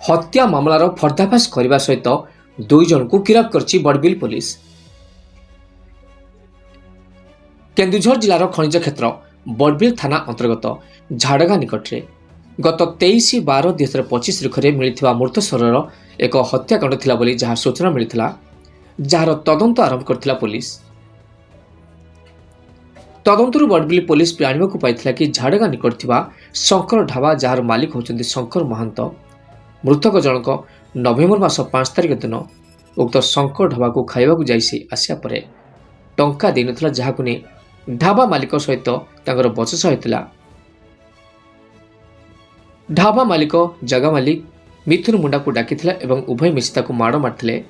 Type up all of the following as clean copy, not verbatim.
हत्या मामलार पर्दाफाश करने सहित 2 जन को गिरफ्त करछि बड़बिल पुलिस। केन्दुझर जिलार खनिज क्षेत्र बड़बिल थाना अंतर्गत झाड़गा निकटरे गत 23/12/2025 तारिखरे मिलिथिबा मृत शरीर एक हत्याकांड थिला बोली जहाँ सूचना मिलिथिला, जार तदंत आरंभ करथिला पुलिस। तदंतरु बड़बिल पुलिस जानिबाकु पाइथिला कि झाड़गा निकट थिबा शंकर ढाबा जार मालिक होचंदी शंकर महांत, मृतक जनक नवेम्बर मास 5 तारिख दिन उक्त शंकर ढाबा को खाइबाकु जाइसी आसिया परे टंका देनथिला, जहाकु ने ढाबा मालिक सहित तांकर बचसा होइतिला। ढाबा मालिक जगा मालिक मिथुन मुंडा को डाकिथिला एवं उभय मिशी ताकु माड़ मारथिले।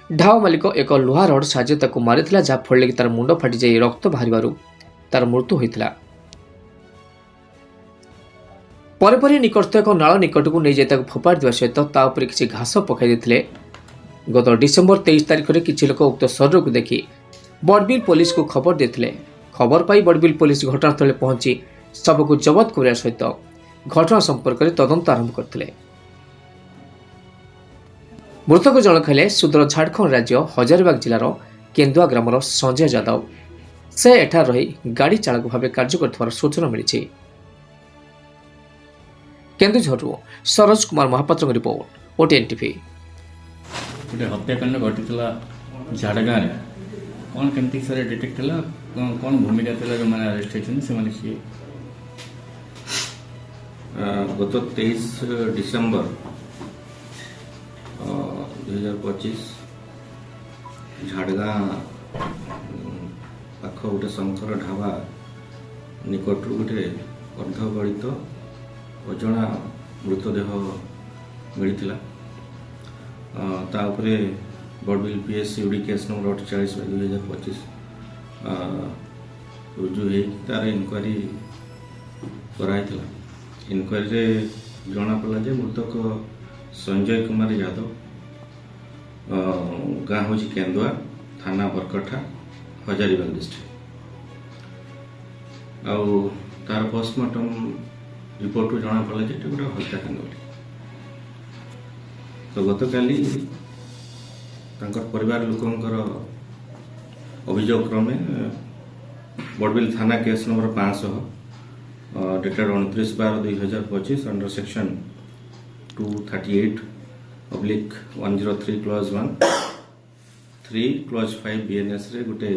ढाबा मालिक एक लुहा रड साहाय्य ताकु मारिथिला, जहा फळले कि तार मुंड फाटी जाई रक्त बाहरिबारु तार मृत्यु होइतिला। परे परे निकटस्थ एक नाଳ निकटକୁ ନେଇ ଯାଇ ତାକୁ ଫୋପାଡ଼ି ଦେବା ସହିତ ତା ଉପରେ କିଛି ଘାସ ପକାଇ ଦେଇଥିଲେ। ଗତ ଡିସେମ୍ବର 23 ତାରିଖରେ କିଛି ଲୋକ ଉକ୍ତ ଶରୀରକୁ ଦେଖି ବଡ଼ବିଲ ପୁଲିସକୁ ଖବର ଦେଇଥିଲେ। ଖବର ପାଇ ବଡ଼ବିଲ ପୁଲିସ ଘଟଣାସ୍ଥଳରେ ପହଞ୍ଚି ଶବକୁ ଜବତ କରିବା ସହିତ ଘଟଣା ସମ୍ପର୍କରେ ତଦନ୍ତ ଆରମ୍ଭ କରିଥିଲେ। ମୃତକ ଜଣକ ହେଲେ ସୁଦୂର ଝାଡ଼ଖଣ୍ଡ ରାଜ୍ୟ ହଜାରିବାଗ ଜିଲ୍ଲାର କେନ୍ଦୁଆ ଗ୍ରାମର ସଞ୍ଜୟ ଯାଦବ। ସେ ଏଠାରେ ରହି ଗାଡ଼ି ଚାଳକ ଭାବେ କାର୍ଯ୍ୟ କରୁଥିବାର ସୂଚନା ମିଳିଛି। केन्दुझरु सरोज कुमार महापात्र रिपोर्ट, ओटीएन टीवी। गोटे हत्याकांड घटी झाड़गाँ कौन केमती सर डिटेक्ट है कौन भूमिका जो मैंने अरेस्ट होती किए गत 23 डिसेम्बर 2025 झाड़गाँ पाख गोटे शंकर ढाबा निकटू गोटे अर्धगलित अजणा मृतदेह मिलता। तापरे Barbil PSC UD case number 48/2025 रुजु हो तार इनक्वारी कराई। इनक्वारी जना पड़ा जे मृतक संजय कुमार यादव, गाँ हूँ केन्दुआ, थाना बरकठा, हजारीबाग डिस्ट्रिक्ट। आउ तार पोस्टमार्टम रिपोर्ट जना पड़ा जे गोटे हत्याकांड अटे। तो गत काली परिवार लोकंकर अभियोग क्रमे बड़बिल थाना case number 500 dated 29/12/2025 under section 238/103 clause 1 3 clause 5 BNS रे गोटे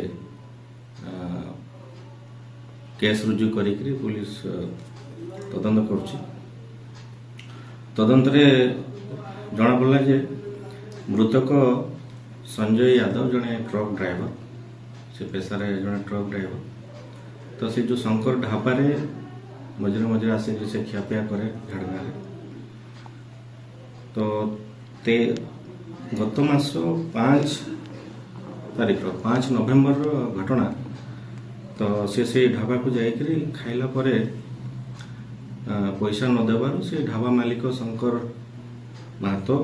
केस रुजु करी पुलिस तदंत करुछि। तदंतरे जना पड़ा जे मृतक संजय यादव जड़े ट्रक ड्राइवर, से पेशार जड़े ट्रक ड्राइवर। तो से जो शंकर ढाबा मझे मझे आसे से खियापिया करे झाड़गाँ। तो ते गत मास 5 तारिख 5 नवेम्बर घटना। तो से ढाबा को जाकरी खाइला परे पैसा न देवार से ढाबा मालिक शंकर महतो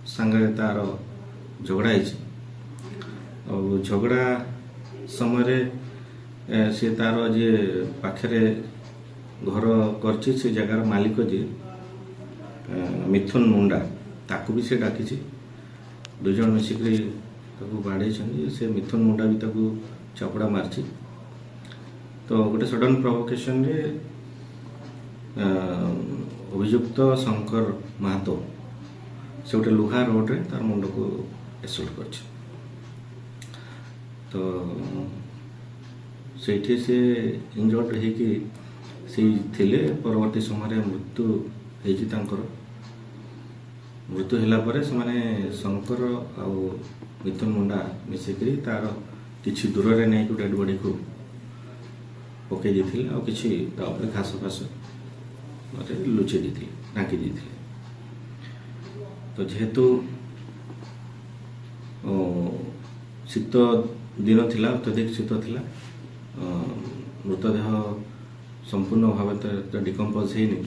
सांगे तार झगड़ा और झगड़ा समय सी तार जे पाखे घर कर जगार मालिक जी मिथुन मुंडा ताकू भी से डाकी 2 जन मिसिक बाड़े से मिथुन मुंडा भी ताकू चपड़ा मारची। तो गोटे सडन प्रोवोकेशन रे अभियुक्त शंकर महतो से गोटे लुहा रोड रे तार मुंड को एसल्ट कर। तो से इंजर्ड होते परवर्ती समय मृत्यु मृत्यु है शंकर आ मिथुन मुंडा मिसिकी तार किसी दूर रे नहीं डेड बॉडी को पकई देते और किसी घास फास लुचे देते ढांकी देते। तो जेहेतु शीत दिन थिला, अत्यधिक शीत थिला, मृतदेह संपूर्ण भाव डिकम्पोज होनी।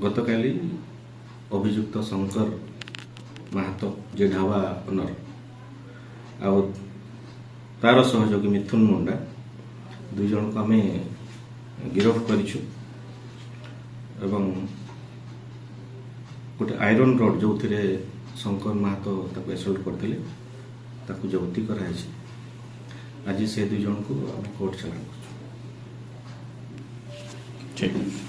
गत काली अभियुक्त शंकर महतो जे ढाबा ओनर आ तार सहयोगी मिथुन मुंडा 2 जन को आम गिरफ्त करिछु। ଏବଂ ଗୋଟେ ଆଇରନ୍ ରଡ୍ ଯେଉଁଥିରେ ଶଙ୍କର ମାହାତ ତାକୁ ଏସଲ୍ଟ କରିଥିଲେ ତାକୁ ଜବତି କରାଯାଇଛି। ଆଜି ସେ ଦୁଇ ଜଣଙ୍କୁ ଆମେ କୋର୍ଟ ଚାଲାଣ କରୁଛୁ। ଠିକ୍ ଅଛି।